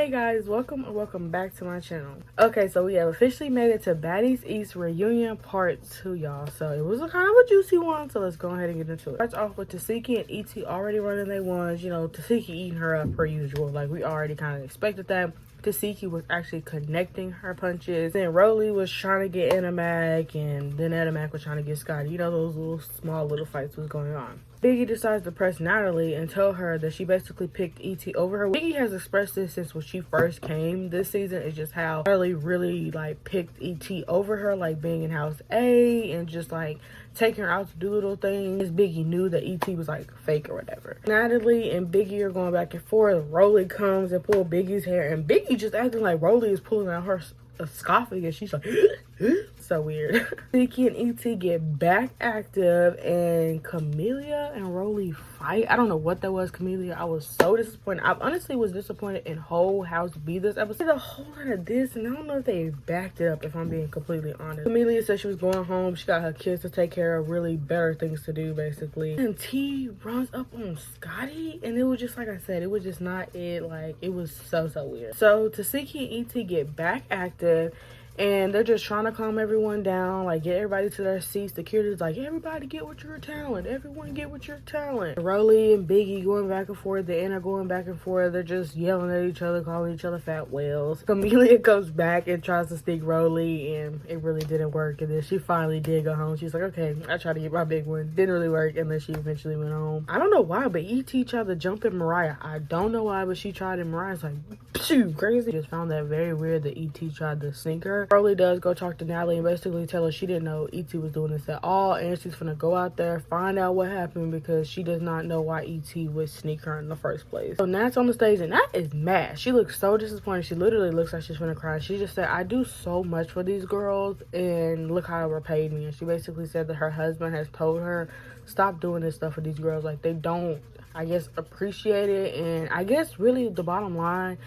Hey guys, welcome back to my channel. Okay, so we have officially made it to Baddies East reunion part 2, y'all. So it was a kind of a juicy one, so let's go ahead and get into it. Starts off with Teshki and Et already running their ones. You know, Teshki eating her up per usual. Like, we already kind of expected that. Teshki was actually connecting her punches. Then Rolly was trying to get Animac, and then Animac was trying to get Scotty. You know, those little fights was going on. Biggie decides to press Natalie and tell her that she basically picked Et over her. Biggie has expressed this since when she first came this season. It's just how Natalie really like picked Et over her, like being in house A and just like taking her out to do little things. Biggie knew that Et was like fake or whatever. Natalie and Biggie are going back and forth. Rolly comes and pulls Biggie's hair, and Biggie just acting like Rolly is pulling out her esophagus. She's like so weird. Teshki and Et get back active, and Camellia and Rolly fight. I don't know what that was, Camellia. I was so disappointed. I honestly was disappointed in whole House B this episode. There's a whole lot of this, and I don't know if they backed it up, if I'm being completely honest. Camellia said she was going home. She got her kids to take care of, really better things to do, basically. And T runs up on Scotty, and it was just, like I said, it was just not it. Like, it was so weird. So Teshki and Et get back active, and they're just trying to calm everyone down, like get everybody to their seats. Security's like, everybody get with your talent. Everyone get with your talent. Rolly and Biggie going back and forth. The Anna going back and forth. They're just yelling at each other, calling each other fat whales. Camellia comes back and tries to sneak Rolly, and it really didn't work. And then she finally did go home. She's like, okay, I tried to get my big one. Didn't really work. And then she eventually went home. I don't know why, but Et tried to jump at Mariah. I don't know why, but she tried, and Mariah's like, phew, crazy. Just found that very weird that Et tried to sneak her. Rolly does go talk to Natalie and basically tell her she didn't know Et was doing this at all, and she's gonna go out there, find out what happened, because she does not know why Et would sneak her in the first place. So Nat's on the stage, and Nat is mad. She looks so disappointed. She literally looks like she's gonna cry. She just said, I do so much for these girls, and look how they repaid me. And she basically said that her husband has told her, stop doing this stuff for these girls. Like, they don't, I guess, appreciate it. And I guess really the bottom line,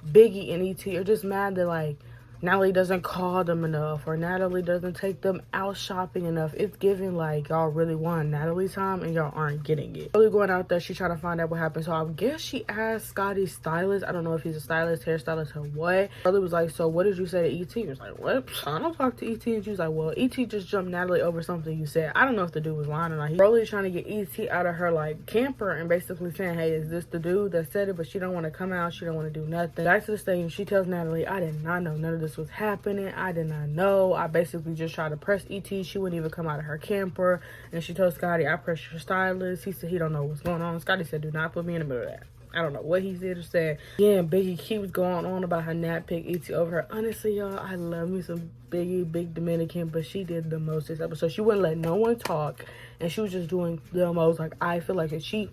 Biggie and Et are just mad that, like, Natalie doesn't call them enough, or Natalie doesn't take them out shopping enough. It's giving like y'all really want Natalie's time and y'all aren't getting it. Really going out there, she's trying to find out what happened. So I guess she asked Scotty's stylist. I don't know if he's a stylist, hairstylist, or what. Charlie was like, so what did you say to Et? He was like, what? I don't talk to Et. And she was like, well, Et just jumped Natalie over something you said. I don't know if the dude was lying or not. He's really trying to get Et out of her like camper and basically saying, hey, is this the dude that said it? But she don't want to come out. She don't want to do nothing. Back to the stage, she tells Natalie, I did not know none of this was happening. I did not know. I basically just tried to press Et. She wouldn't even come out of her camper. And she told Scotty, I pressed your stylist. He said he don't know what's going on. Scotty said, do not put me in the middle of that. I don't know what he said or said. Yeah, and Biggie keeps going on about her Nat pick Et over her. Honestly, y'all, I love me some Biggie, big Dominican, but she did the most this episode. She wouldn't let no one talk, and she was just doing the most. Like, I feel like if she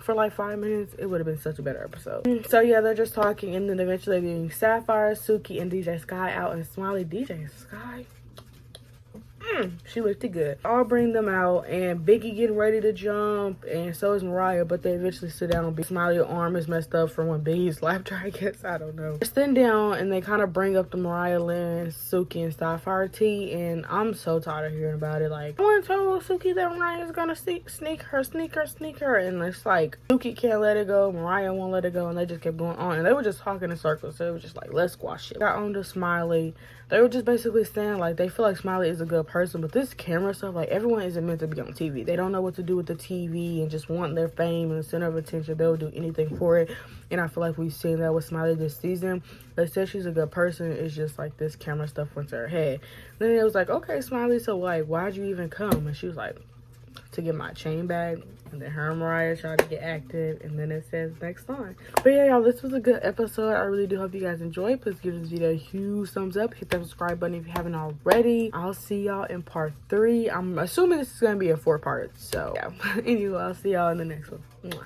for like 5 minutes, it would have been such a better episode. So yeah, they're just talking, and then eventually being Sapphire, Suki, and DJ Sky out, and Smiley. DJ Sky, she looked good. I'll bring them out, and Biggie getting ready to jump, and so is Mariah, but they eventually sit down on Big Smiley's arm is messed up from when Biggie slapped her, I guess. I don't know. They're sitting down, and they kind of bring up the Mariah, Lynn, Suki, and Sapphire tea, and I'm so tired of hearing about it. Like, no one told Suki that Mariah's gonna sneak her, and it's like, Suki can't let it go, Mariah won't let it go, and they just kept going on, and they were just talking in circles, so it was just like, let's squash it. Got on to Smiley. They were just basically saying, like, they feel like Smiley is a good person, but this camera stuff, like, everyone isn't meant to be on TV. They don't know what to do with the TV and just want their fame and the center of attention. They'll do anything for it, and I feel like we've seen that with Smiley this season. They said she's a good person. It's just, like, this camera stuff went to her head. Then it was like, okay, Smiley, so, like, why'd you even come? And she was like, to get my chain back. And then her and Mariah tried to get active, and then it says next time. But yeah, y'all, this was a good episode. I really do hope you guys enjoyed. Please give this video a huge thumbs up. Hit that subscribe button if you haven't already. I'll see y'all in part 3. I'm assuming this is gonna be a 4-part, so yeah. Anyway, I'll see y'all in the next one. Mwah.